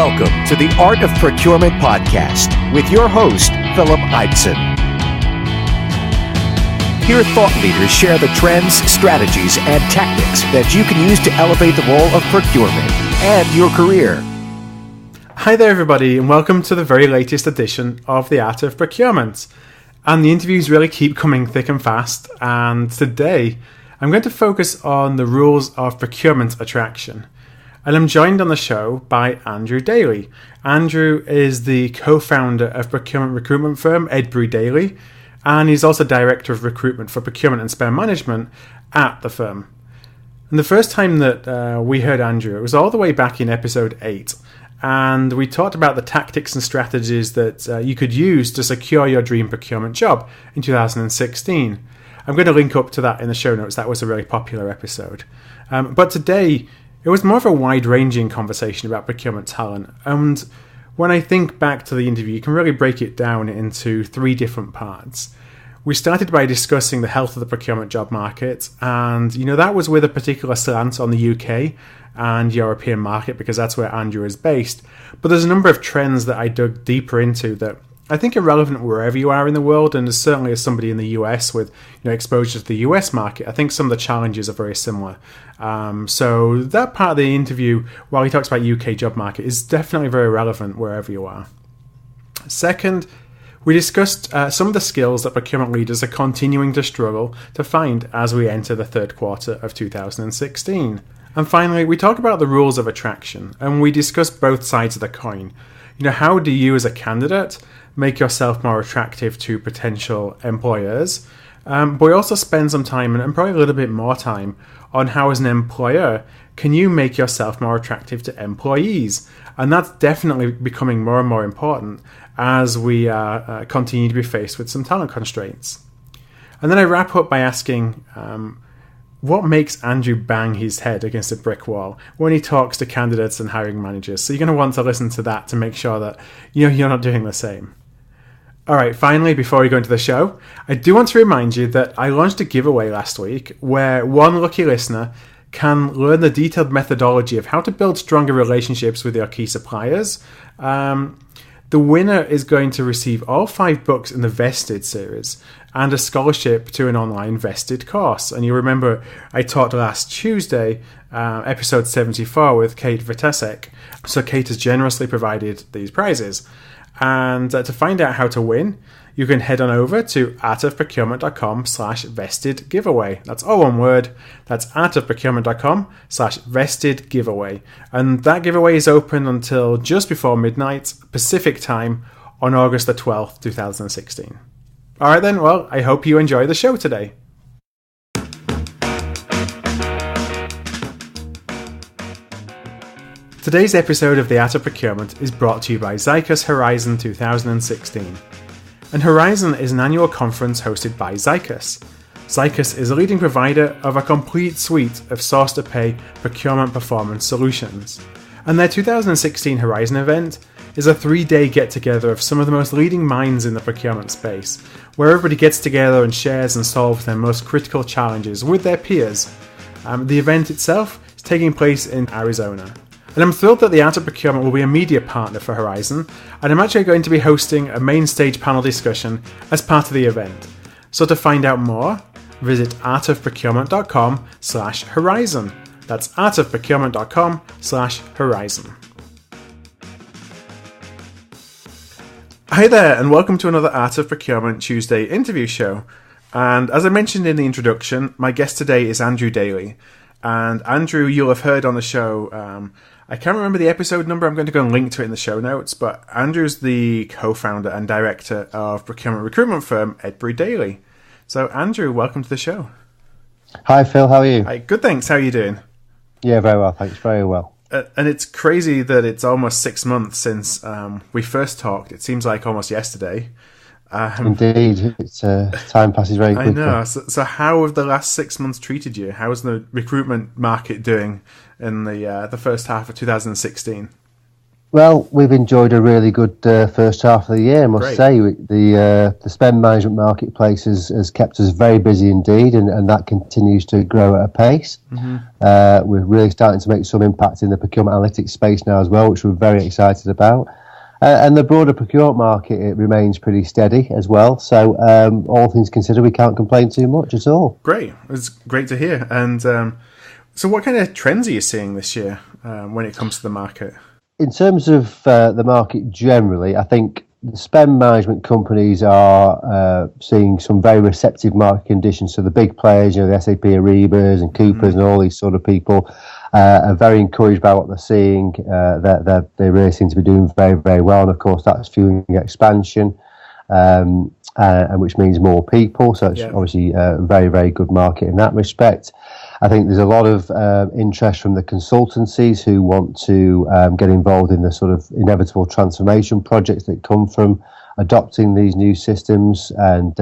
Welcome to the Art of Procurement podcast with your host, Philip Ibsen. Here, thought leaders share the trends, strategies, and tactics that you can use to elevate the role of procurement and your career. Hi there, everybody, and welcome to the very latest edition of the Art of Procurement. And the interviews really keep coming thick and fast, and today I'm going to focus on the rules of procurement attraction. And I'm joined on the show by Edbury Daley. Andrew is the co-founder of procurement recruitment firm Edbury Daley, and he's also director of recruitment for procurement and spend management at the firm. And the first time that we heard Andrew, it was all the way back in episode 8, and we talked about the tactics and strategies that you could use to secure your dream procurement job in 2016. I'm going to link up to that in the show notes. That was a really popular episode. But today, it was more of a wide-ranging conversation about procurement talent, and when I think back to the interview, you can really break it down into 3 different parts. We started by discussing the health of the procurement job market, and that was with a particular slant on the UK and European market because that's where Andrew is based. But there's a number of trends that I dug deeper into that I think are relevant wherever you are in the world, and certainly as somebody in the US with exposure to the US market, I think some of the challenges are very similar. So that part of the interview, while he talks about UK job market, is definitely very relevant wherever you are. Second, we discussed some of the skills that procurement leaders are continuing to struggle to find as we enter the third quarter of 2016. And finally, we talk about the rules of attraction, and we discussed both sides of the coin. How do you as a candidate make yourself more attractive to potential employers? But we also spend some time, and probably a little bit more time, on how as an employer can you make yourself more attractive to employees. And that's definitely becoming more and more important as we continue to be faced with some talent constraints. And then I wrap up by asking, what makes Andrew bang his head against a brick wall when he talks to candidates and hiring managers? So you're going to want to listen to that to make sure that you're not doing the same. All right, finally, before we go into the show, I do want to remind you that I launched a giveaway last week where one lucky listener can learn the detailed methodology of how to build stronger relationships with your key suppliers. The winner is going to receive all 5 books in the Vested series and a scholarship to an online Vested course. And you remember I talked last Tuesday, episode 74 with Kate Vitasek. So Kate has generously provided these prizes. And to find out how to win, you can head on over to artofprocurement.com/vested giveaway. That's all one word. That's artofprocurement.com/vested giveaway. And that giveaway is open until just before midnight Pacific time on August the 12th, 2016. All right then, well, I hope you enjoy the show today. Today's episode of The Art of Procurement is brought to you by Zycus Horizon 2016. And Horizon is an annual conference hosted by Zycus. Zycus is a leading provider of a complete suite of source-to-pay procurement performance solutions. And their 2016 Horizon event is a 3-day get-together of some of the most leading minds in the procurement space, where everybody gets together and shares and solves their most critical challenges with their peers. The event itself is taking place in Arizona. And I'm thrilled that the Art of Procurement will be a media partner for Horizon, and I'm actually going to be hosting a main stage panel discussion as part of the event. So to find out more, visit artofprocurement.com/horizon. That's artofprocurement.com/horizon. Hi there, and welcome to another Art of Procurement Tuesday interview show. And as I mentioned in the introduction, my guest today is Edbury Daley. And Andrew, you'll have heard on the show, I can't remember the episode number, I'm going to go and link to it in the show notes, but Andrew's the co-founder and director of procurement recruitment firm Edbury Daley. So Andrew, welcome to the show. Hi Phil, how are you? Hi, good thanks, how are you doing? Yeah, very well, thanks, very well. And it's crazy that it's almost 6 months since we first talked. It seems like almost yesterday. Indeed, time passes very quickly. I know. So how have the last 6 months treated you? How's the recruitment market doing in the first half of 2016? Well, we've enjoyed a really good first half of the year, I must Great. say. The spend management marketplace has kept us very busy indeed, and that continues to grow at a pace. We're really starting to make some impact in the procurement analytics space now as well, which we're very excited about. And the broader procurement market, it remains pretty steady as well. So all things considered, we can't complain too much at all. Great. It's great to hear. And so what kind of trends are you seeing this year when it comes to the market? In terms of the market generally, I think the spend management companies are seeing some very receptive market conditions. So the big players, the SAP Arebas and Coopers and all these sort of people are very encouraged by what they're seeing. They really seem to be doing very, very well. And of course, that's fueling expansion, and which means more people. So it's obviously a very, very good market in that respect. I think there's a lot of interest from the consultancies who want to get involved in the sort of inevitable transformation projects that come from adopting these new systems. And,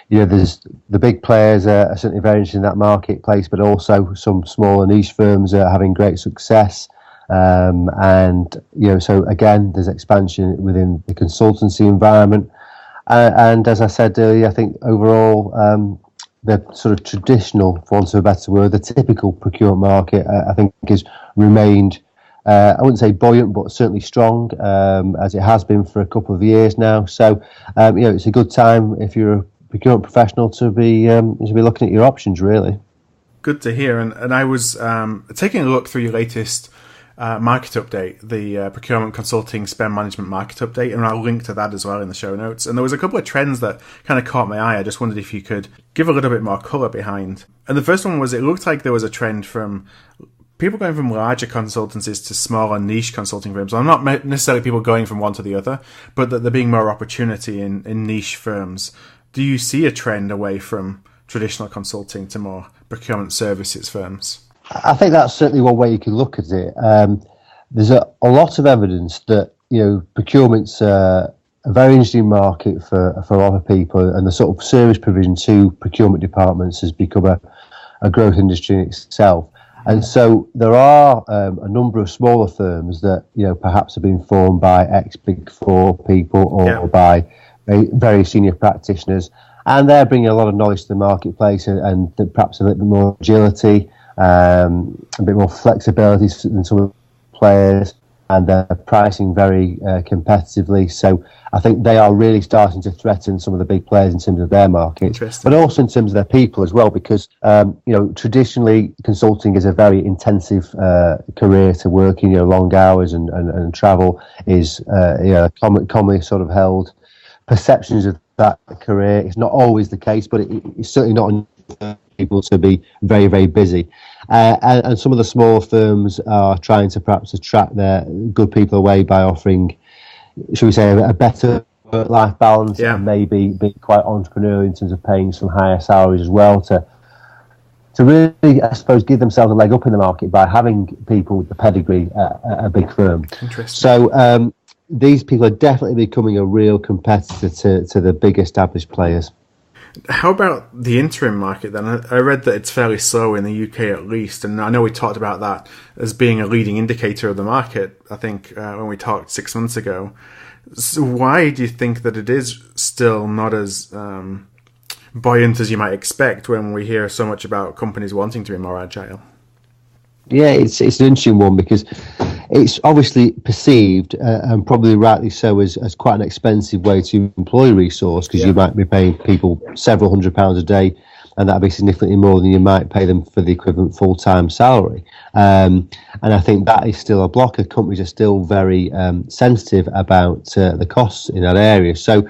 there's the big players are certainly very interested in that marketplace, but also some smaller niche firms are having great success. So again, there's expansion within the consultancy environment. And as I said earlier, I think overall, the sort of traditional, for want of a better word, the typical procurement market, I think, has remained, I wouldn't say buoyant, but certainly strong, as it has been for a couple of years now. So, it's a good time if you're a procurement professional to be looking at your options, really. Good to hear. And I was taking a look through your latest market update, the Procurement Consulting Spend Management Market Update, and I'll link to that as well in the show notes. And there was a couple of trends that kind of caught my eye. I just wondered if you could give a little bit more colour behind. And the first one was, it looked like there was a trend from people going from larger consultancies to smaller niche consulting firms. I'm not necessarily people going from one to the other, but that there being more opportunity in niche firms. Do you see a trend away from traditional consulting to more procurement services firms? I think that's certainly one way you can look at it. There's a lot of evidence that procurement's a very interesting market for a lot of people, and the sort of service provision to procurement departments has become a growth industry in itself. And so there are a number of smaller firms that perhaps have been formed by ex-Big Four people or by very senior practitioners, and they're bringing a lot of knowledge to the marketplace and perhaps a little bit more agility. A bit more flexibility than some of the players, and they're pricing very competitively. So I think they are really starting to threaten some of the big players in terms of their market, but also in terms of their people as well, because traditionally consulting is a very intensive career to work in. Long hours and travel is commonly sort of held perceptions of that career. It's not always the case, but it's certainly not people to be very, very busy. And some of the smaller firms are trying to perhaps attract their good people away by offering, shall we say, a better work-life balance, and maybe be quite entrepreneurial in terms of paying some higher salaries as well to really, I suppose, give themselves a leg up in the market by having people with the pedigree at a big firm. Interesting. So these people are definitely becoming a real competitor to the big established players. How about the interim market then? I read that it's fairly slow in the UK at least, and I know we talked about that as being a leading indicator of the market, I think, when we talked 6 months ago. So why do you think that it is still not as buoyant as you might expect when we hear so much about companies wanting to be more agile? Yeah, it's an interesting one because it's obviously perceived, and probably rightly so, as quite an expensive way to employ resource, because you might be paying people several £100s a day, and that'd be significantly more than you might pay them for the equivalent full-time salary. And I think that is still a blocker. Companies are still very sensitive about the costs in that area. So,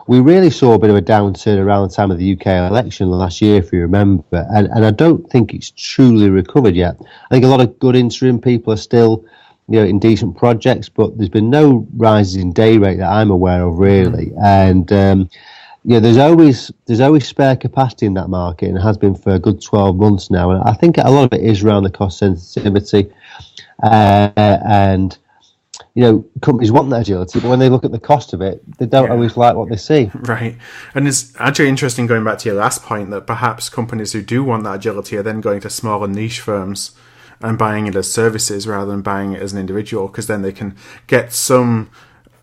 we really saw a bit of a downturn around the time of the UK election last year, if you remember, and I don't think it's truly recovered yet. I think a lot of good interim people are still, in decent projects, but there's been no rises in day rate that I'm aware of, really. And there's always spare capacity in that market, and it has been for a good 12 months now. And I think a lot of it is around the cost sensitivity, and companies want that agility, but when they look at the cost of it, they don't always like what they see. Right. And it's actually interesting, going back to your last point, that perhaps companies who do want that agility are then going to smaller niche firms and buying it as services rather than buying it as an individual, because then they can get some,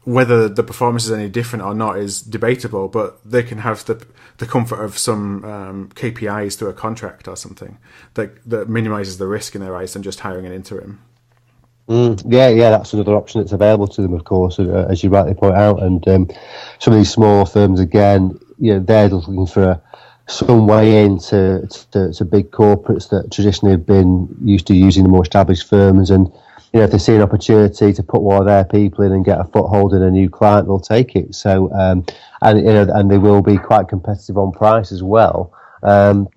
whether the performance is any different or not is debatable, but they can have the comfort of some KPIs through a contract or something that minimises the risk in their eyes than just hiring an interim. Yeah, that's another option that's available to them, of course, as you rightly point out. And some of these smaller firms, again, they're looking for some way into big corporates that traditionally have been used to using the more established firms. And if they see an opportunity to put one of their people in and get a foothold in a new client, they'll take it. So, and they will be quite competitive on price as well. To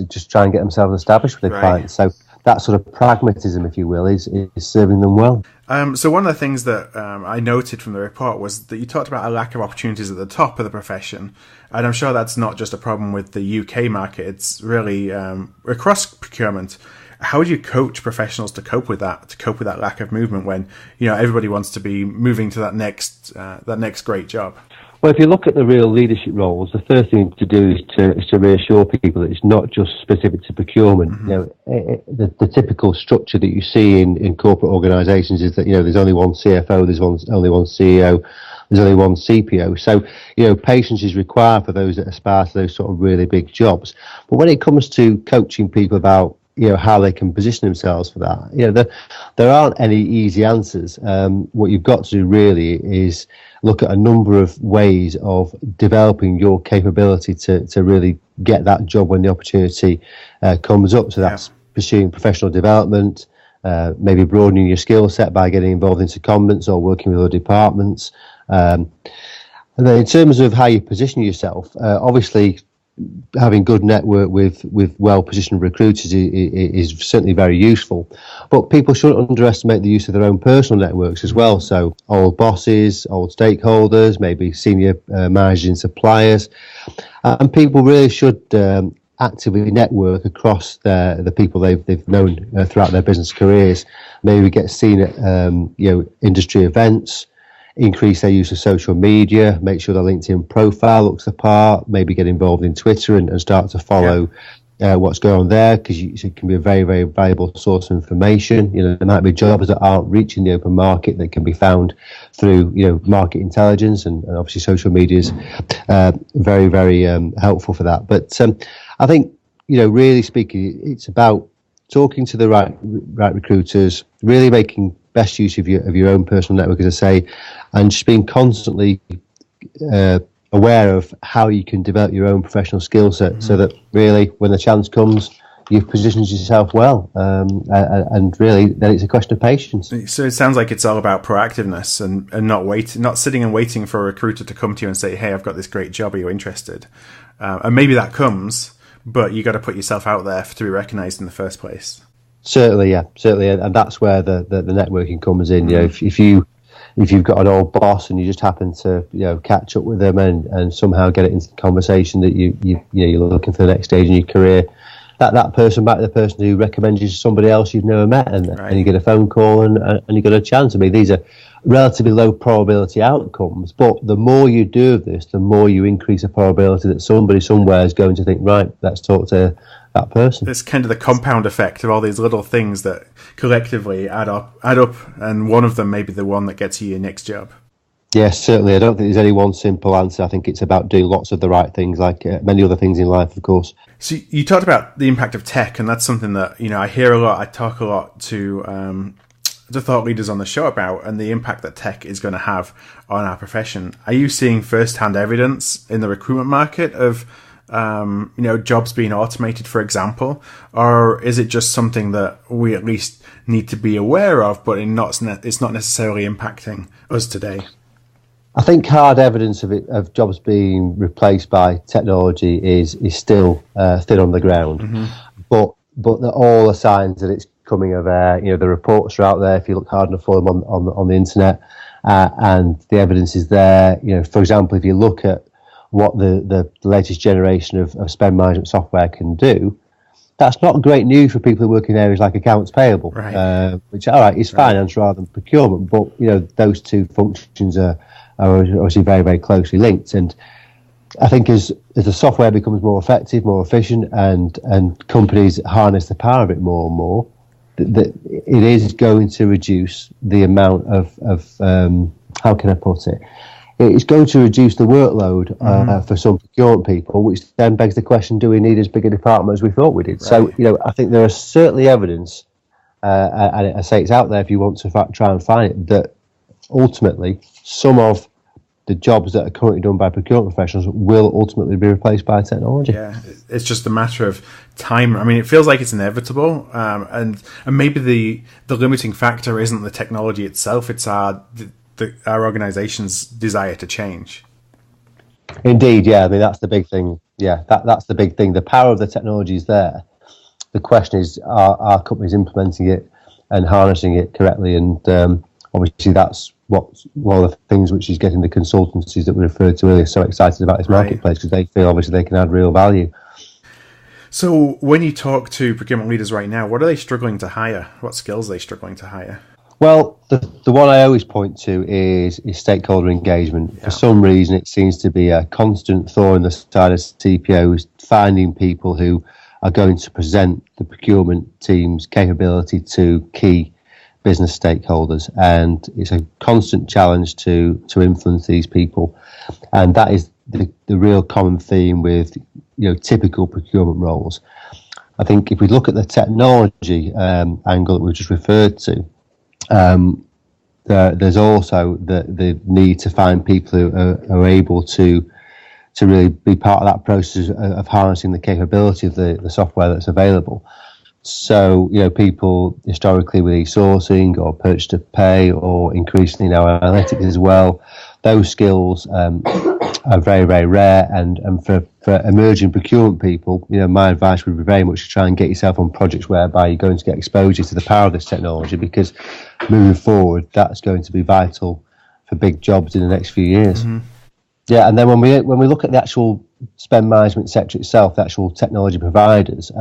just try and get themselves established with their clients. So that sort of pragmatism, if you will, is serving them well. So one of the things that I noted from the report was that you talked about a lack of opportunities at the top of the profession. And I'm sure that's not just a problem with the UK market. It's really across procurement. How do you coach professionals to cope with that lack of movement when everybody wants to be moving to that next great job? Well, if you look at the real leadership roles, the first thing to do is to reassure people that it's not just specific to procurement. Mm-hmm. The typical structure that you see in corporate organisations is that there's only one CFO, there's only one CEO, there's only one CPO. So patience is required for those that aspire to those sort of really big jobs. But when it comes to coaching people about how they can position themselves for that, there aren't any easy answers. What you've got to do really is look at a number of ways of developing your capability to really get that job when the opportunity comes up. So that's pursuing professional development, maybe broadening your skill set by getting involved in secondments or working with other departments. And then in terms of how you position yourself, obviously having good network with well-positioned recruiters is certainly very useful, but people shouldn't underestimate the use of their own personal networks as well. So old bosses, old stakeholders, maybe senior managing suppliers, and people really should actively network across the people they've known throughout their business careers. Maybe get seen at industry events, increase their use of social media, make sure their LinkedIn profile looks the part, maybe get involved in Twitter and start to follow what's going on there, because it can be a very, very valuable source of information. There might be jobs that aren't reaching the open market that can be found through, market intelligence, and obviously social media is very, very helpful for that. But I think, really speaking, it's about talking to the right recruiters, really making best use of your own personal network, as I say, and just being constantly aware of how you can develop your own professional skill set, so that really when the chance comes, you've positioned yourself well, and really then it's a question of patience. So it sounds like it's all about proactiveness and not sitting and waiting for a recruiter to come to you and say, hey, I've got this great job, are you interested? And maybe that comes, but you got to put yourself out there to be recognised in the first place. Certainly, and that's where the networking comes in. If you've got an old boss and you just happen to catch up with them and somehow get it into the conversation that you're looking for the next stage in your career, that person might be the person who recommends you to somebody else you've never met, and you get a phone call and you get a chance. I mean, these are relatively low probability outcomes, but the more you do of this, the more you increase the probability that somebody somewhere is going to think, right, let's talk to that person. It's kind of the compound effect of all these little things that collectively add up, and one of them may be the one that gets you your next job. Yes, certainly. I don't think there's any one simple answer. I think it's about doing lots of the right things, like many other things in life, of course. So you talked about the impact of tech, and that's something that I hear a lot. I talk a lot to thought leaders on the show about, and the impact that tech is going to have on our profession. Are you seeing first-hand evidence in the recruitment market of jobs being automated, for example, or is it just something that we at least need to be aware of, but it's not necessarily impacting us today? I think hard evidence of jobs being replaced by technology is still thin on the ground, but all the signs that it's coming of air. The reports are out there if you look hard enough for them on the internet, and the evidence is there. For example, if you look at what the latest generation of spend management software can do, that's not great news for people who work in areas like accounts payable, which is finance rather than procurement, but those two functions are obviously very, very closely linked. And I think as the software becomes more effective, more efficient, and companies harness the power of it more and more, that it is going to reduce the amount of how can I put it? It's going to reduce the workload for some procurement people, which then begs the question: do we need as big a department as we thought we did? Right. So, I think there is certainly evidence, and I say it's out there if you want to try and find it, that ultimately some of the jobs that are currently done by procurement professionals will ultimately be replaced by technology. Yeah, it's just a matter of time. I mean, it feels like it's inevitable, and maybe the limiting factor isn't the technology itself; it's our organisation's desire to change. Indeed, yeah. I mean, that's the big thing. Yeah, that's the big thing. The power of the technology is there. The question is, are companies implementing it and harnessing it correctly? And obviously, that's one of the things which is getting the consultancies that we referred to earlier so excited about this marketplace, because they feel obviously they can add real value. So when you talk to procurement leaders right now, what are they struggling to hire? What skills are they struggling to hire? Well, the one I always point to is stakeholder engagement. Yeah. For some reason, it seems to be a constant thorn in the side of CPOs, finding people who are going to present the procurement team's capability to key business stakeholders, and it's a constant challenge to influence these people, and that is the real common theme with typical procurement roles. I think if we look at the technology angle that we just referred to, there's also the need to find people who are able to really be part of that process of harnessing the capability of the software that's available. So, people historically with e-sourcing or purchase to pay, or increasingly now analytics as well, those skills are very, very rare. And for emerging procurement people, my advice would be very much to try and get yourself on projects whereby you're going to get exposure to the power of this technology, because moving forward, that's going to be vital for big jobs in the next few years. Mm-hmm. Yeah, and then when we look at the actual spend management sector itself, the actual technology providers,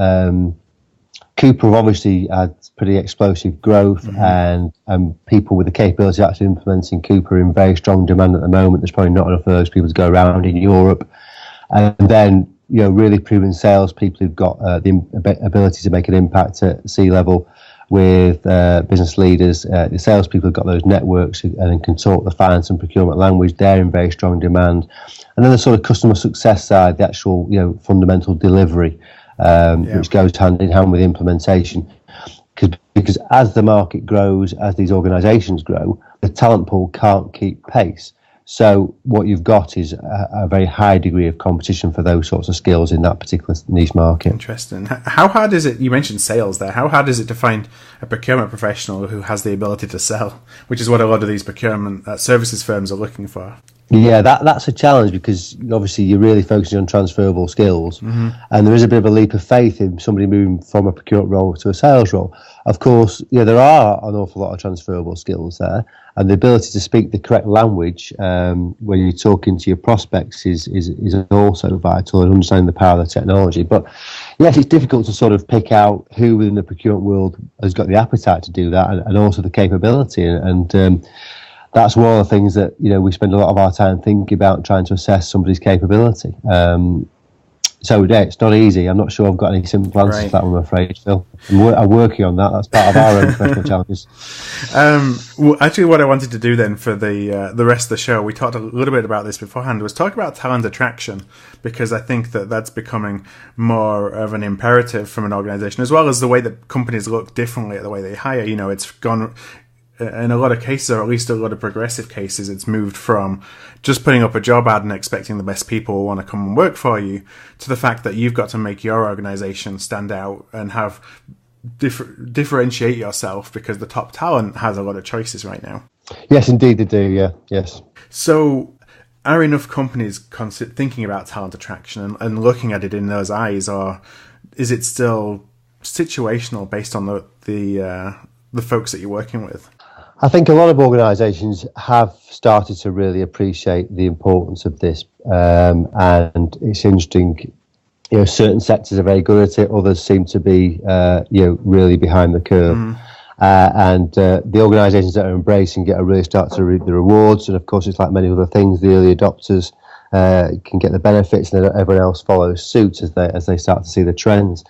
Cooper have obviously had pretty explosive growth, mm-hmm. and people with the capability of actually implementing Cooper are in very strong demand at the moment. There's probably not enough of those people to go around in Europe. And then, really proven salespeople who've got the ability to make an impact at C-level with business leaders. The salespeople have got those networks and can talk the finance and procurement language. They're in very strong demand. And then the sort of customer success side, the actual, fundamental delivery, which goes hand in hand with implementation, because as the market grows, as these organisations grow, the talent pool can't keep pace. So what you've got is a very high degree of competition for those sorts of skills in that particular niche market. Interesting. How hard is it? You mentioned sales there. How hard is it to find a procurement professional who has the ability to sell, which is what a lot of these procurement services firms are looking for? Yeah, that's a challenge, because obviously you're really focusing on transferable skills, mm-hmm. and there is a bit of a leap of faith in somebody moving from a procurement role to a sales role. Of course, there are an awful lot of transferable skills there, and the ability to speak the correct language when you're talking to your prospects is also vital, and understanding the power of the technology. But yes, it's difficult to sort of pick out who within the procurement world has got the appetite to do that, and also the capability, and that's one of the things that we spend a lot of our time thinking about, trying to assess somebody's capability. So yeah, it's not easy. I'm not sure I've got any simple answers to that one, I'm afraid, Phil. I'm working on that. That's part of our own professional challenges. Well, actually, what I wanted to do then for the rest of the show, we talked a little bit about this beforehand, was talk about talent attraction, because I think that's becoming more of an imperative from an organisation, as well as the way that companies look differently at the way they hire. It's gone... In a lot of cases, or at least a lot of progressive cases, it's moved from just putting up a job ad and expecting the best people will want to come and work for you, to the fact that you've got to make your organisation stand out and have differentiate yourself, because the top talent has a lot of choices right now. Yes, indeed they do, yeah, yes. So are enough companies thinking about talent attraction and looking at it in those eyes, or is it still situational based on the folks that you're working with? I think a lot of organisations have started to really appreciate the importance of this, and it's interesting. Certain sectors are very good at it; others seem to be, really behind the curve. And the organisations that are embracing it are really starting to reap the rewards. And of course, it's like many other things: the early adopters can get the benefits, and then everyone else follows suit as they start to see the trends.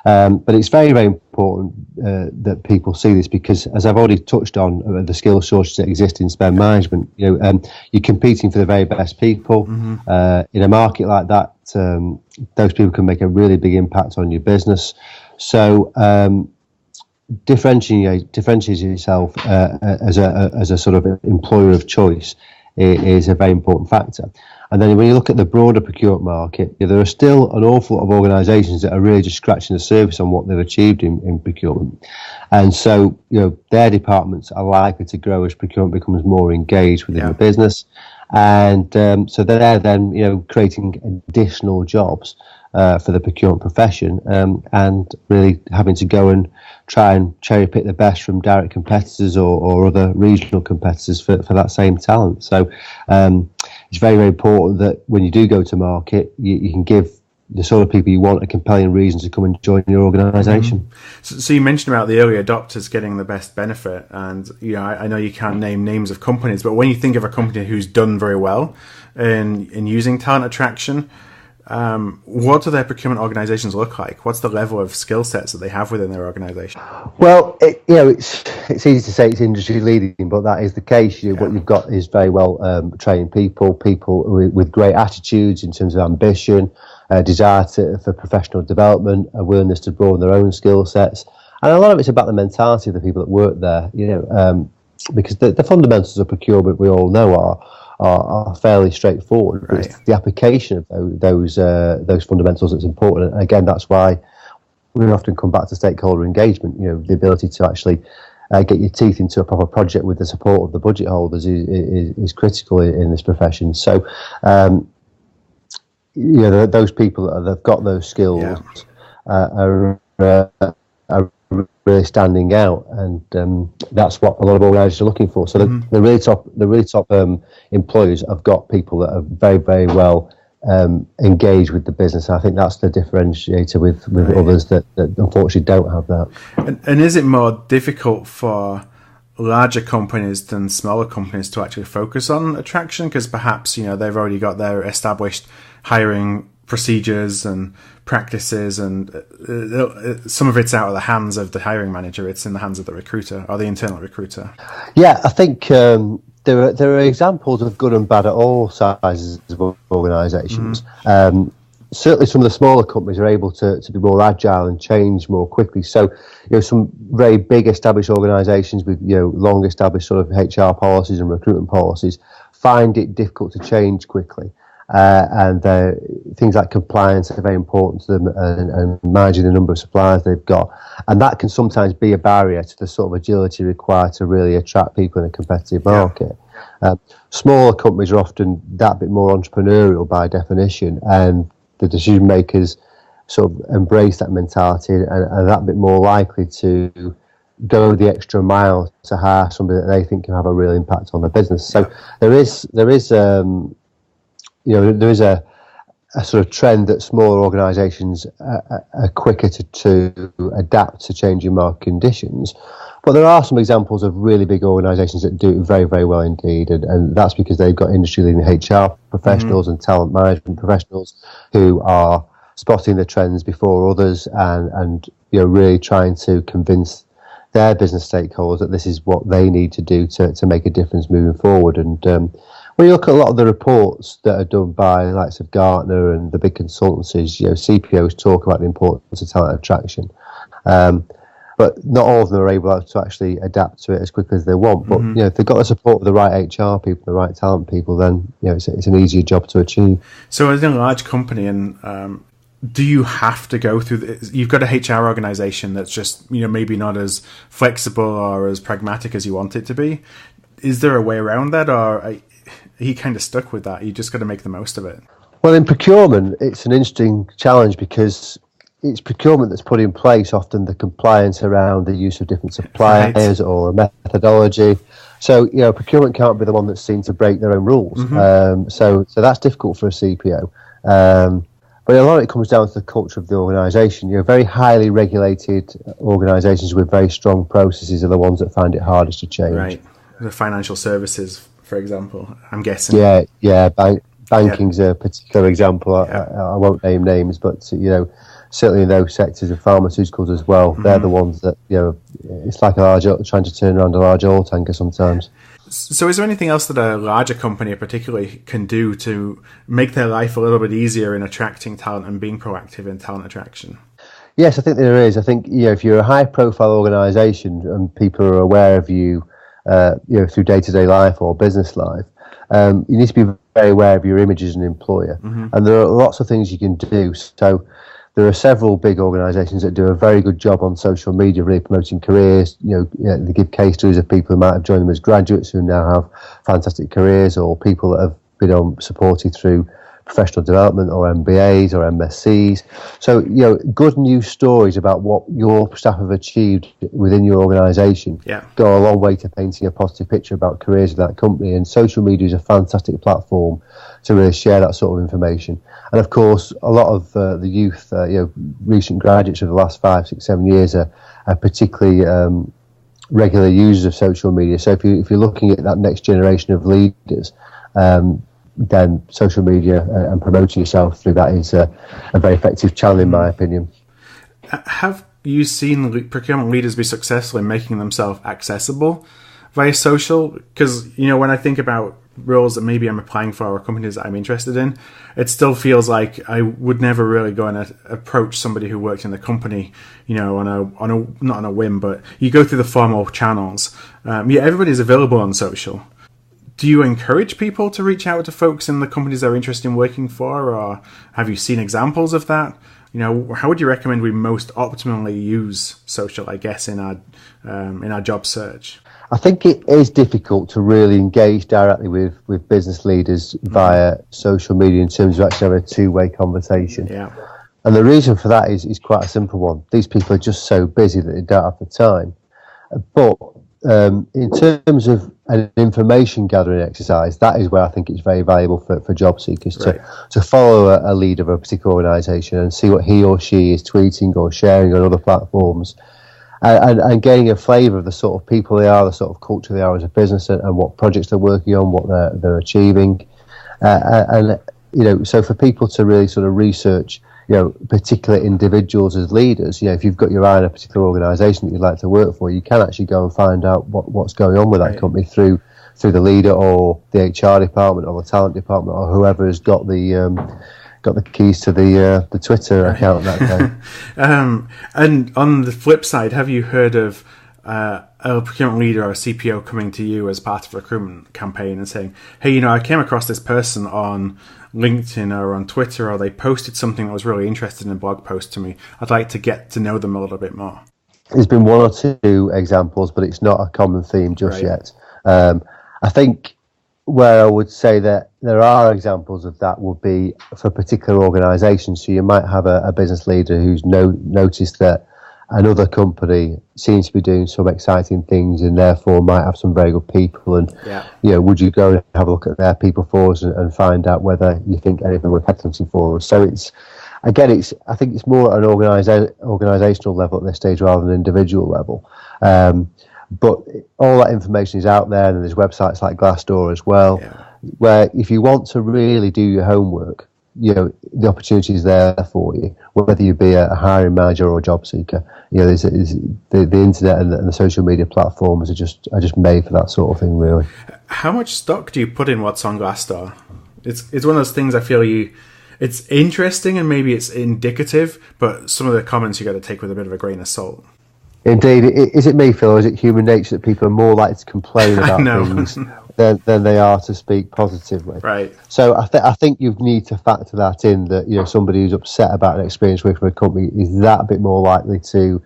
But it's very, very important that people see this, because, as I've already touched on, the skill shortages that exist in spend management. You're competing for the very best people. In a market like that, those people can make a really big impact on your business. So differentiating yourself as a sort of employer of choice is a very important factor. And then when you look at the broader procurement market, there are still an awful lot of organisations that are really just scratching the surface on what they've achieved in procurement. And so, their departments are likely to grow as procurement becomes more engaged within the business. And so they're then, creating additional jobs for the procurement profession, and really having to go and try and cherry pick the best from direct competitors or other regional competitors for that same talent. So it's very, very important that when you do go to market, you can give the sort of people you want a compelling reason to come and join your organisation. So you mentioned about the early adopters getting the best benefit, and I know you can't name names of companies, but when you think of a company who's done very well in using talent attraction, what do their procurement organisations look like? What's the level of skill sets that they have within their organisation? Well, it's easy to say it's industry leading, but that is the case. What you've got is very well trained people with great attitudes in terms of ambition, desire for professional development, a willingness to broaden their own skill sets, and a lot of it's about the mentality of the people that work there. Because the fundamentals of procurement, we all know, are fairly straightforward. Right. It's the application of those fundamentals that's important. And again, that's why we often come back to stakeholder engagement. The ability to actually get your teeth into a proper project with the support of the budget holders is critical in this profession. So, those people that have got those skills are really standing out, and that's what a lot of organisations are looking for. So the really top employers have got people that are very, very well engaged with the business. I think that's the differentiator with others that unfortunately don't have that. And is it more difficult for larger companies than smaller companies to actually focus on attraction, because perhaps they've already got their established hiring procedures and practices, and some of it's out of the hands of the hiring manager, it's in the hands of the recruiter or the internal recruiter? Yeah, I think there are examples of good and bad at all sizes of organisations. Certainly some of the smaller companies are able to be more agile and change more quickly. So, some very big established organisations with, long established sort of HR policies and recruitment policies find it difficult to change quickly. And things like compliance are very important to them, and managing the number of suppliers they've got. And that can sometimes be a barrier to the sort of agility required to really attract people in a competitive market. Smaller companies are often that bit more entrepreneurial by definition, and the decision makers sort of embrace that mentality and are that bit more likely to go the extra mile to hire somebody that they think can have a real impact on the business. So there is a sort of trend that smaller organisations are quicker to adapt to changing market conditions. But there are some examples of really big organisations that do it very, very well indeed, and that's because they've got industry-leading HR professionals and talent management professionals who are spotting the trends before others, and really trying to convince their business stakeholders that this is what they need to do to make a difference moving forward. And when you look at a lot of the reports that are done by the likes of Gartner and the big consultancies, CPOs talk about the importance of talent attraction. But not all of them are able to actually adapt to it as quickly as they want. But if they've got the support of the right HR people, the right talent people, then it's an easier job to achieve. So as a large company, and do you have to go through you've got a HR organisation that's just maybe not as flexible or as pragmatic as you want it to be. Is there a way around that, or are you kind of stuck with that? You just got to make the most of it? Well, in procurement, it's an interesting challenge because it's procurement that's put in place often the compliance around the use of different suppliers or a methodology. So, procurement can't be the one that's seen to break their own rules. So that's difficult for a CPO. But a lot of it comes down to the culture of the organisation. Very highly regulated organisations with very strong processes are the ones that find it hardest to change. Right. The financial services, for example, I'm guessing. Banking's a particular example. I won't name names, but certainly in those sectors of pharmaceuticals as well. They're the ones that, it's like trying to turn around a large oil tanker sometimes. So is there anything else that a larger company particularly can do to make their life a little bit easier in attracting talent and being proactive in talent attraction? Yes, I think there is. I think, if you're a high-profile organisation and people are aware of you, through day-to-day life or business life, you need to be very aware of your image as an employer. And there are lots of things you can do. So there are several big organisations that do a very good job on social media, really promoting careers. They give case studies of people who might have joined them as graduates who now have fantastic careers, or people that have been supported through professional development or MBAs or MSCs. So, good news stories about what your staff have achieved within your organisation go a long way to painting a positive picture about careers of that company. And social media is a fantastic platform to really share that sort of information. And of course, a lot of the youth, recent graduates of the last 5, 6, 7 years are particularly regular users of social media. So if you're looking at that next generation of leaders, then social media and promoting yourself through that is a very effective channel, in my opinion. Have you seen procurement leaders be successful in making themselves accessible via social? Because, when I think about roles that maybe I'm applying for or companies that I'm interested in, it still feels like I would never really go and approach somebody who worked in the company, on a not on a whim, but you go through the formal channels. Everybody's available on social. Do you encourage people to reach out to folks in the companies they're interested in working for, or have you seen examples of that? How would you recommend we most optimally use social, I guess, in our job search? I think it is difficult to really engage directly with business leaders via social media in terms of actually having a two-way conversation. Yeah. And the reason for that is quite a simple one. These people are just so busy that they don't have the time. But in terms of an information gathering exercise, that is where I think it's very valuable for job seekers to follow a leader of a particular organisation and see what he or she is tweeting or sharing on other platforms, and getting a flavour of the sort of people they are, the sort of culture they are as a business, and what projects they're working on, what they're achieving, so for people to really sort of research particular individuals as leaders, if you've got your eye on a particular organisation that you'd like to work for, you can actually go and find out what's going on with that company through the leader or the HR department or the talent department or whoever has got the keys to the Twitter account that day. And on the flip side, have you heard of a procurement leader or a CPO coming to you as part of a recruitment campaign and saying, hey, I came across this person on LinkedIn or on Twitter, or they posted something that was really interesting in a blog post to me. I'd like to get to know them a little bit more. There's been one or two examples, but it's not a common theme just yet. I think where I would say that there are examples of that would be for particular organisations. So you might have a business leader who's noticed that another company seems to be doing some exciting things and therefore might have some very good people, and would you go and have a look at their people force and find out whether you think anything would headhunting for us. So I think it's more at an organisational level at this stage rather than an individual level, but all that information is out there, and there's websites like Glassdoor as well, where if you want to really do your homework, the opportunity is there for you, whether you be a hiring manager or a job seeker. There's the internet and the social media platforms are just made for that sort of thing, really. How much stock do you put in what's on Glassdoor? It's one of those things I feel it's interesting and maybe it's indicative, but some of the comments you got to take with a bit of a grain of salt. Indeed. Is it me, Phil, or is it human nature that people are more likely to complain about things than they are to speak positively? Right. So I think you need to factor that in, that somebody who's upset about an experience working for a company is that bit more likely to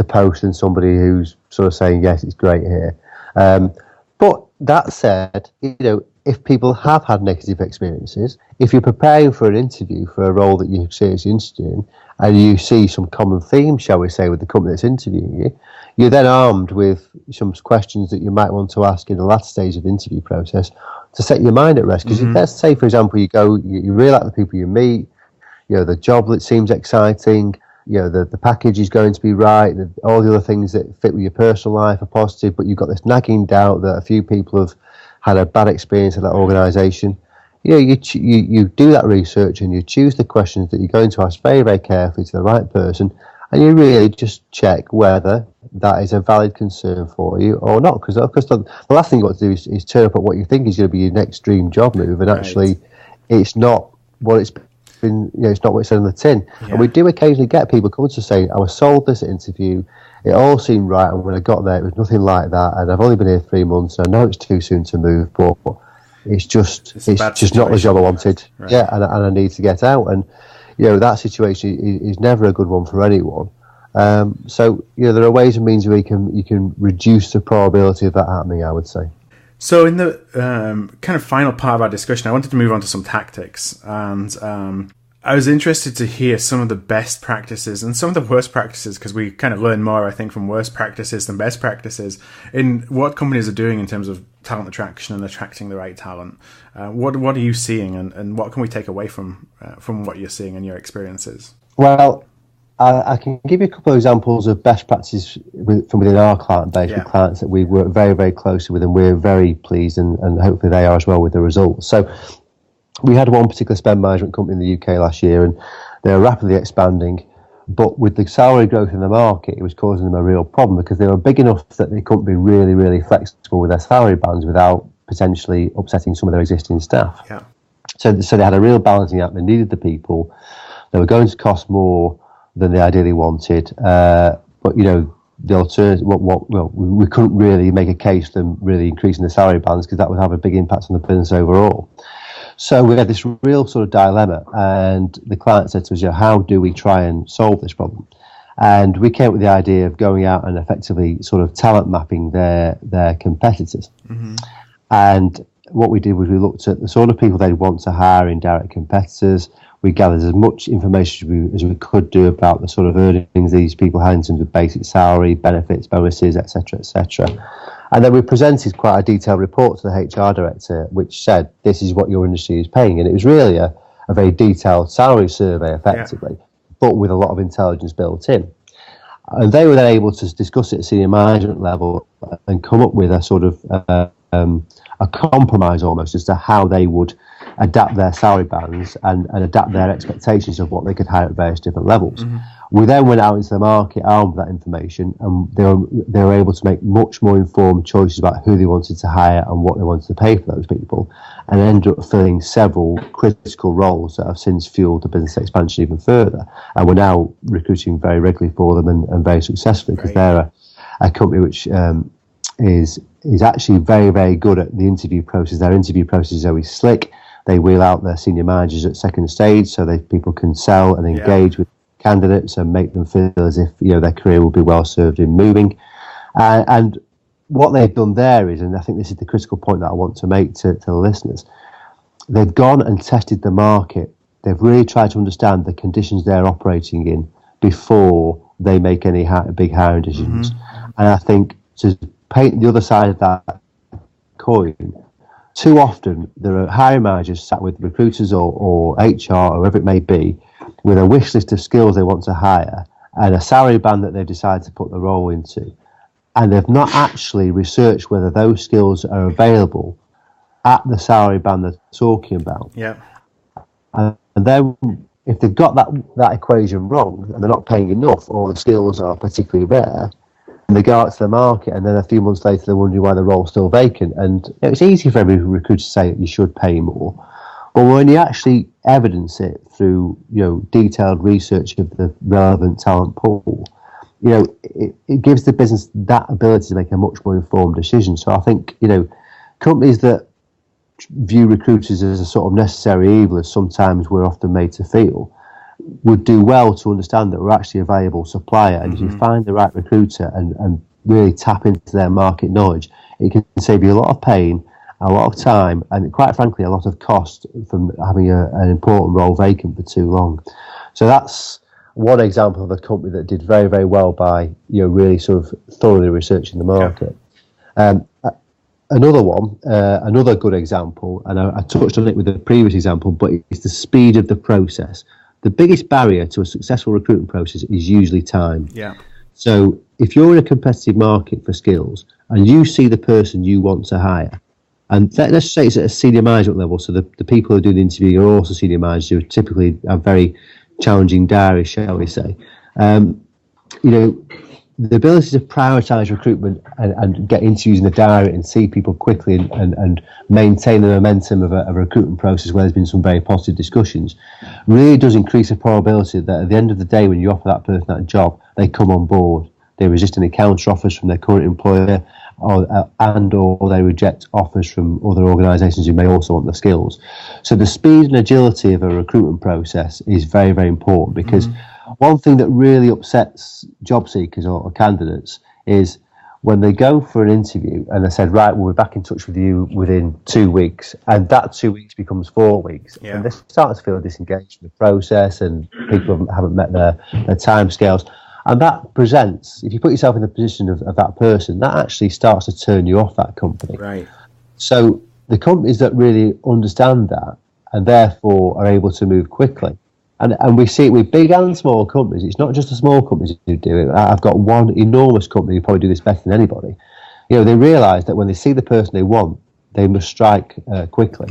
post than somebody who's sort of saying, yes, it's great here. But that said, if people have had negative experiences, if you're preparing for an interview for a role that you're seriously interested in, and you see some common themes, shall we say, with the company that's interviewing you, you're then armed with some questions that you might want to ask in the last stage of the interview process to set your mind at rest. Because let's say, for example, you really like the people you meet, the job that seems exciting, the package is going to be right, all the other things that fit with your personal life are positive, but you've got this nagging doubt that a few people have had a bad experience at that organisation. you do that research and you choose the questions that you're going to ask very, very carefully to the right person, and you really just check whether that is a valid concern for you or not. Because the last thing you want to do is turn up at what you think is going to be your next dream job move, and actually it's not what it's been. It's not what it said on the tin. Yeah. And we do occasionally get people coming to say, "I was sold this interview. It all seemed right, and when I got there, it was nothing like that. And I've only been here 3 months. So I know it's too soon to move, but it's just not the job I wanted. Right. Yeah, and I need to get out. And that situation is never a good one for anyone. So there are ways and means where you can reduce the probability of that happening, I would say. So in the kind of final part of our discussion, I wanted to move on to some tactics, and I was interested to hear some of the best practices and some of the worst practices, because we kind of learn more, I think, from worst practices than best practices in what companies are doing in terms of talent attraction and attracting the right talent. What are you seeing, and what can we take away from what you're seeing in your experiences? Well, I can give you a couple of examples of best practices from within our client base, with clients that we work very, very closely with, and we're very pleased, and hopefully they are as well with the results. So we had one particular spend management company in the UK last year, and they were rapidly expanding, but with the salary growth in the market, it was causing them a real problem, because they were big enough that they couldn't be really, really flexible with their salary bands without potentially upsetting some of their existing staff. Yeah. So they had a real balancing act. They needed the people. They were going to cost more than they ideally wanted, but the alternative, we couldn't really make a case for them really increasing the salary bands, because that would have a big impact on the business overall. So we had this real sort of dilemma, and the client said to us, how do we try and solve this problem? And we came up with the idea of going out and effectively sort of talent mapping their competitors. Mm-hmm. And what we did was we looked at the sort of people they'd want to hire in direct competitors. We gathered as much information as we could do about the sort of earnings these people had in terms of basic salary, benefits, bonuses, etc., etc. And then we presented quite a detailed report to the HR director, which said, this is what your industry is paying. And it was really a very detailed salary survey, effectively, but with a lot of intelligence built in. And they were then able to discuss it at senior management level and come up with a sort of a compromise almost as to how they would adapt their salary bands and adapt their expectations of what they could hire at various different levels. Mm-hmm. We then went out into the market armed with that information, and they were able to make much more informed choices about who they wanted to hire and what they wanted to pay for those people, and ended up filling several critical roles that have since fueled the business expansion even further. And we're now recruiting very regularly for them and very successfully, because they're a company which is actually very, very good at the interview process. Their interview process is always slick. They wheel out their senior managers at second stage so that people can sell and engage with candidates and make them feel as if their career will be well served in moving. And what they've done there is, and I think this is the critical point that I want to make to the listeners, they've gone and tested the market. They've really tried to understand the conditions they're operating in before they make any big hiring decisions. Mm-hmm. And I think to paint the other side of that coin, too often there are hiring managers sat with recruiters or HR or whoever it may be with a wish list of skills they want to hire and a salary band that they've decided to put the role into, and they've not actually researched whether those skills are available at the salary band they're talking about. Yeah. And then if they've got that equation wrong and they're not paying enough, or the skills are particularly rare, and they go out to the market, and then a few months later they're wondering why the role's still vacant. And it's easy for every recruiter to say that you should pay more, but when you actually evidence it through detailed research of the relevant talent pool, it gives the business that ability to make a much more informed decision. So I think companies that view recruiters as a sort of necessary evil, as sometimes we're often made to feel, would do well to understand that we're actually a valuable supplier. And if you find the right recruiter and really tap into their market knowledge, it can save you a lot of pain, a lot of time, and quite frankly a lot of cost from having an important role vacant for too long. So that's one example of a company that did very, very well by really sort of thoroughly researching the market. Another one, another good example, and I touched on it with the previous example, but it's the speed of the process. The biggest barrier to a successful recruitment process is usually time. Yeah. So if you're in a competitive market for skills and you see the person you want to hire And let's say it's at a senior management level, so the people who do the interview are also senior managers who typically have very challenging diaries, shall we say. The ability to prioritise recruitment and get interviews in the diary and see people quickly and maintain the momentum of a recruitment process where there's been some very positive discussions really does increase the probability that at the end of the day, when you offer that person that job, they come on board. They resist any counter offers from their current employer, or they reject offers from other organisations who may also want the skills. So the speed and agility of a recruitment process is very, very important, because one thing that really upsets job seekers or candidates is when they go for an interview and they said, right, we'll be back in touch with you within 2 weeks, and that 2 weeks becomes 4 weeks. Yeah. And they start to feel disengaged from the process, and people haven't met their timescales. And that presents, if you put yourself in the position of that person, that actually starts to turn you off that company. Right. So the companies that really understand that and therefore are able to move quickly, and we see it with big and small companies. It's not just the small companies who do it. I've got one enormous company who probably do this better than anybody. They realise that when they see the person they want, they must strike quickly.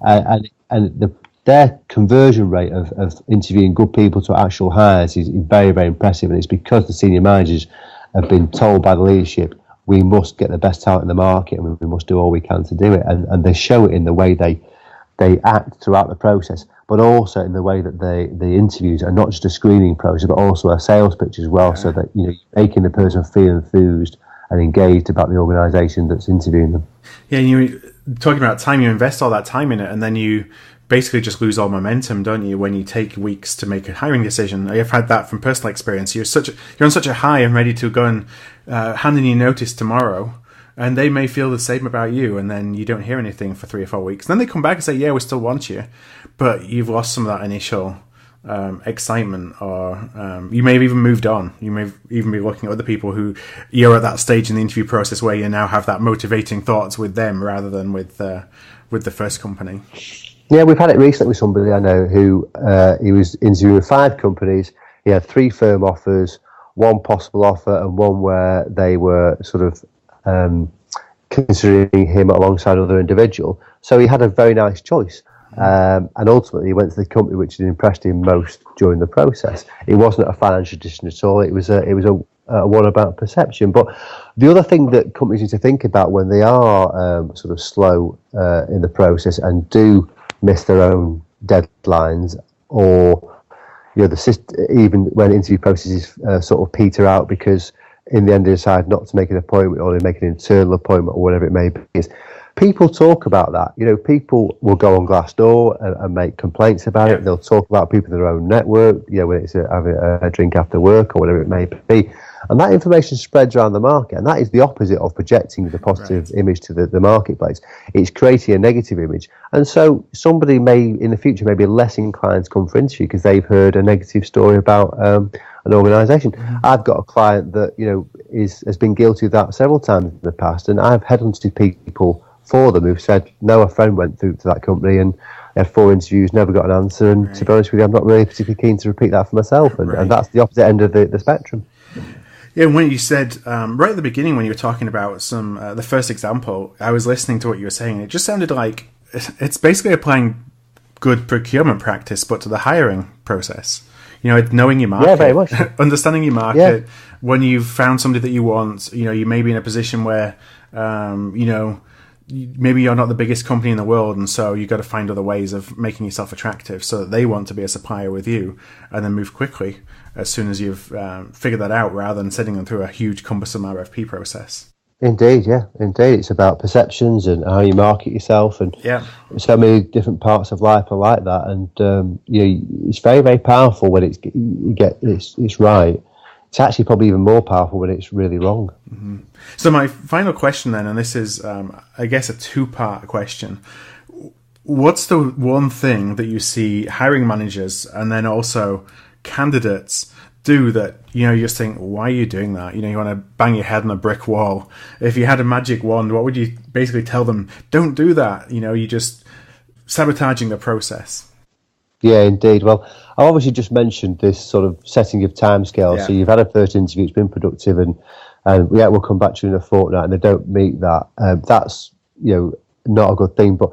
And their conversion rate of interviewing good people to actual hires is very, very impressive. And it's because the senior managers have been told by the leadership, we must get the best talent in the market and we must do all we can to do it. And they show it in the way they act throughout the process, but also in the way that the interviews are not just a screening process, but also a sales pitch as well, so that you're making the person feel enthused and engaged about the organisation that's interviewing them. Yeah, you're talking about time, you invest all that time in it, and then you basically just lose all momentum, don't you, when you take weeks to make a hiring decision. I've had that from personal experience. You're on such a high and ready to go and hand in your notice tomorrow, and they may feel the same about you, and then you don't hear anything for 3 or 4 weeks. And then they come back and say, yeah, we still want you, but you've lost some of that initial excitement, or you may have even moved on. You may even be looking at other people who you're at that stage in the interview process where you now have that motivating thoughts with them rather than with the first company. Yeah, we've had it recently with somebody I know who he was interviewing with 5 companies. He had 3 firm offers, 1 possible offer, and 1 where they were sort of considering him alongside another individual. So he had a very nice choice. And ultimately, he went to the company which had impressed him most during the process. It wasn't a financial decision at all. It was a one about perception. But the other thing that companies need to think about when they are sort of slow in the process and do miss their own deadlines, or even when interview processes sort of peter out because in the end they decide not to make an appointment or they make an internal appointment or whatever it may be, is people talk about that. People will go on Glassdoor and make complaints about it. They'll talk about people in their own network, when it's having a drink after work or whatever it may be. And that information spreads around the market, and that is the opposite of projecting the positive image to the marketplace. It's creating a negative image. And so somebody may, in the future, may be less inclined to come for interview because they've heard a negative story about an organisation. I've got a client that, has been guilty of that several times in the past, and I've headhunted people for them who've said, no, a friend went through to that company and they had 4 interviews, never got an answer, and to be honest with you, I'm not really particularly keen to repeat that for myself, and that's the opposite end of the spectrum. Yeah, when you said, right at the beginning when you were talking about the first example, I was listening to what you were saying, it just sounded like it's basically applying good procurement practice, but to the hiring process. Knowing your market, very much. Understanding your market. Yeah. When you've found somebody that you want, you may be in a position where, maybe you're not the biggest company in the world, and so you've got to find other ways of making yourself attractive so that they want to be a supplier with you, and then move quickly as soon as you've figured that out, rather than sending them through a huge cumbersome RFP process. Indeed. It's about perceptions and how you market yourself, and so many different parts of life are like that. And it's very, very powerful when it's right. It's actually probably even more powerful when it's really wrong. Mm-hmm. So my final question then, and this is, I guess, a 2-part question. What's the one thing that you see hiring managers and then also candidates do that, you just think, why are you doing that? You want to bang your head on a brick wall. If you had a magic wand, what would you basically tell them? Don't do that. You're just sabotaging the process. Yeah, indeed. Well, I obviously just mentioned this sort of setting of timescales. So you've had a first interview, it's been productive, and we'll come back to you in a fortnight, and they don't meet that. That's not a good thing. But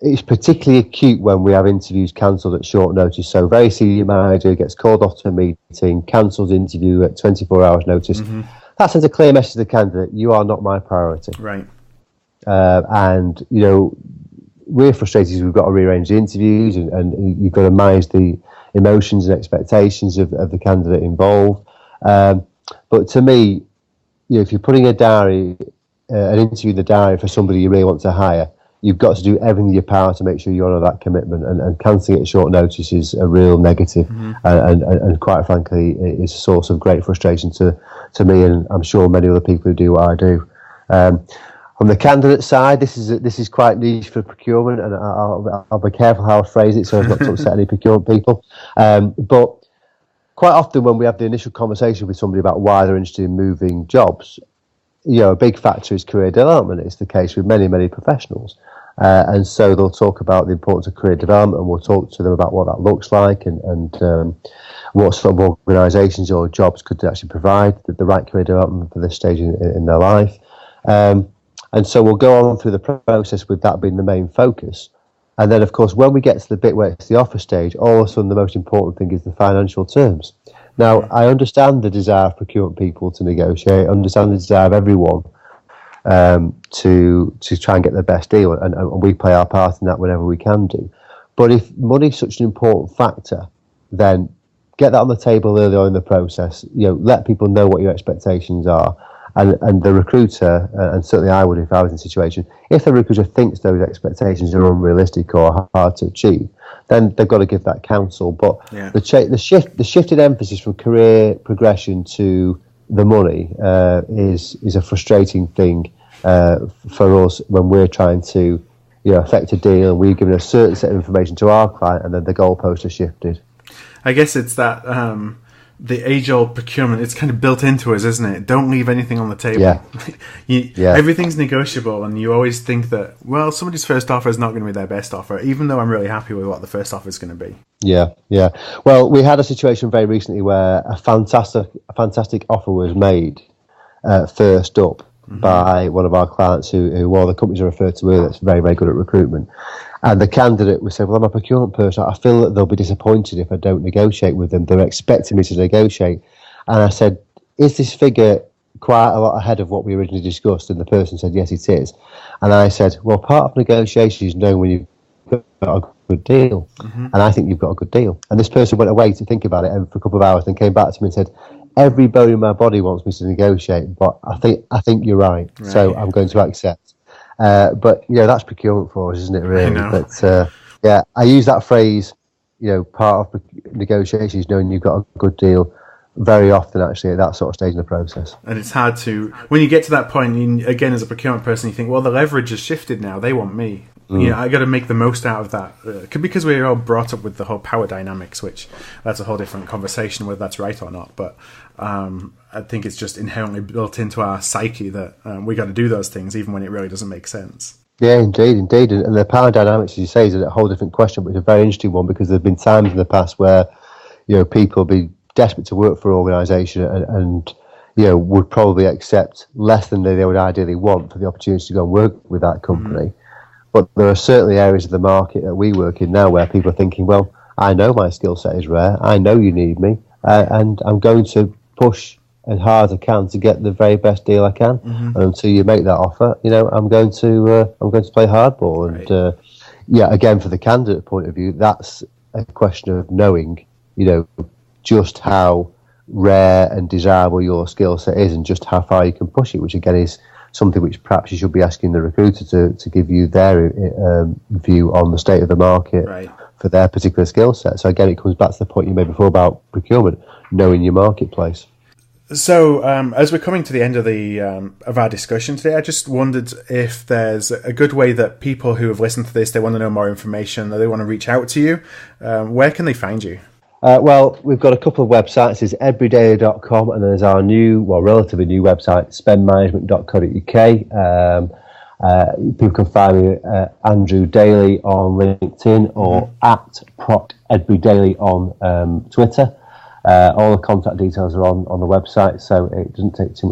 it's particularly acute when we have interviews cancelled at short notice. So very senior manager gets called off to a meeting, cancels interview at 24 hours notice. That sends a clear message to the candidate: you are not my priority. Right. And we're frustrated. We've got to rearrange the interviews, and you've got to manage the emotions and expectations of the candidate involved. But to me, if you're putting an interview in the diary for somebody you really want to hire, you've got to do everything in your power to make sure you honour that commitment. And cancelling it at short notice is a real negative, and quite frankly, it's a source of great frustration to me, and I'm sure many other people who do what I do. On the candidate side, this is quite niche for procurement, and I'll be careful how I phrase it so as not to upset any procurement people. But quite often when we have the initial conversation with somebody about why they're interested in moving jobs, a big factor is career development. It's the case with many, many professionals. And so they'll talk about the importance of career development, and we'll talk to them about what that looks like and what sort of organisations or jobs could actually provide the right career development for this stage in their life. And so we'll go on through the process with that being the main focus. And then, of course, when we get to the bit where it's the offer stage, all of a sudden the most important thing is the financial terms. Now, I understand the desire of procurement people to negotiate, understand the desire of everyone to try and get the best deal, and we play our part in that whenever we can do. But if money is such an important factor, then get that on the table early on in the process. Let people know what your expectations are. And the recruiter, and certainly I would if I was in a situation, if the recruiter thinks those expectations are unrealistic or hard to achieve, then they've got to give that counsel. But the shifted emphasis from career progression to the money is a frustrating thing for us when we're trying to affect a deal, and we've given a certain set of information to our client, and then the goalposts are shifted. I guess it's that the age-old procurement, it's kind of built into us, isn't it? Don't leave anything on the table. Everything's negotiable, and you always think that, well, somebody's first offer is not going to be their best offer, even though I'm really happy with what the first offer is going to be. Yeah. Well, we had a situation very recently where a fantastic offer was made first up by one of our clients who one of the companies I referred to earlier that's very, very good at recruitment. And the candidate would say, well, I'm a procurement person. I feel that they'll be disappointed if I don't negotiate with them. They're expecting me to negotiate. And I said, is this figure quite a lot ahead of what we originally discussed? And the person said, yes, it is. And I said, well, part of negotiation is knowing when you've got a good deal. And I think you've got a good deal. And this person went away to think about it for a couple of hours and came back to me and said, every bone in my body wants me to negotiate, but I think you're right. So I'm going to accept. But that's procurement for us, isn't it? Really. But I use that phrase. Part of negotiation is knowing you've got a good deal. Very often, actually, at that sort of stage in the process. And it's hard to, when you get to that point, again, as a procurement person, you think, well, the leverage has shifted now. They want me. I got to make the most out of that. Because we're all brought up with the whole power dynamics, which that's a whole different conversation whether that's right or not. But I think it's just inherently built into our psyche that we got to do those things even when it really doesn't make sense. Yeah, indeed. And the power dynamics, as you say, is a whole different question, but it's a very interesting one because there have been times in the past where people be desperate to work for an organisation and would probably accept less than they would ideally want for the opportunity to go and work with that company. But there are certainly areas of the market that we work in now where people are thinking, well, I know my skill set is rare, I know you need me, and I'm going to push as hard as I can to get the very best deal I can. And until you make that offer, I'm going to play hardball. And again, for the candidate point of view, that's a question of knowing, just how rare and desirable your skill set is and just how far you can push it, which again is something which perhaps you should be asking the recruiter to give you their view on the state of the market for their particular skill set. So again, it comes back to the point you made before about procurement, knowing your marketplace. So as we're coming to the end of our discussion today, I just wondered if there's a good way that people who have listened to this, they want to know more information, or they want to reach out to you, where can they find you? Well, we've got a couple of websites. There's edburydaily.com, and there's our relatively new website, spendmanagement.co.uk. People can find me Andrew Daley on LinkedIn or at Proc Edbury Daley on Twitter. All the contact details are on the website, so it doesn't take too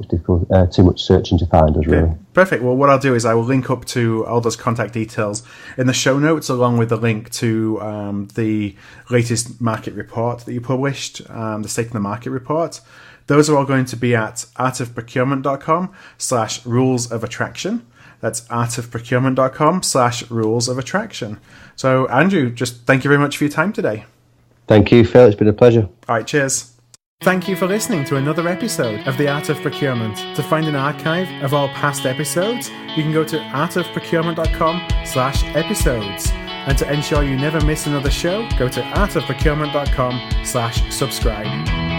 much searching to find us, really. Perfect. Well, what I'll do is I will link up to all those contact details in the show notes, along with the link to the latest market report that you published, the State of the Market report. Those are all going to be at artofprocurement.com/rules of attraction. That's artofprocurement.com/rules of attraction. So, Andrew, just thank you very much for your time today. Thank you, Phil. It's been a pleasure. All right, cheers. Thank you for listening to another episode of The Art of Procurement. To find an archive of all past episodes, you can go to artofprocurement.com/episodes. And to ensure you never miss another show, go to artofprocurement.com/subscribe.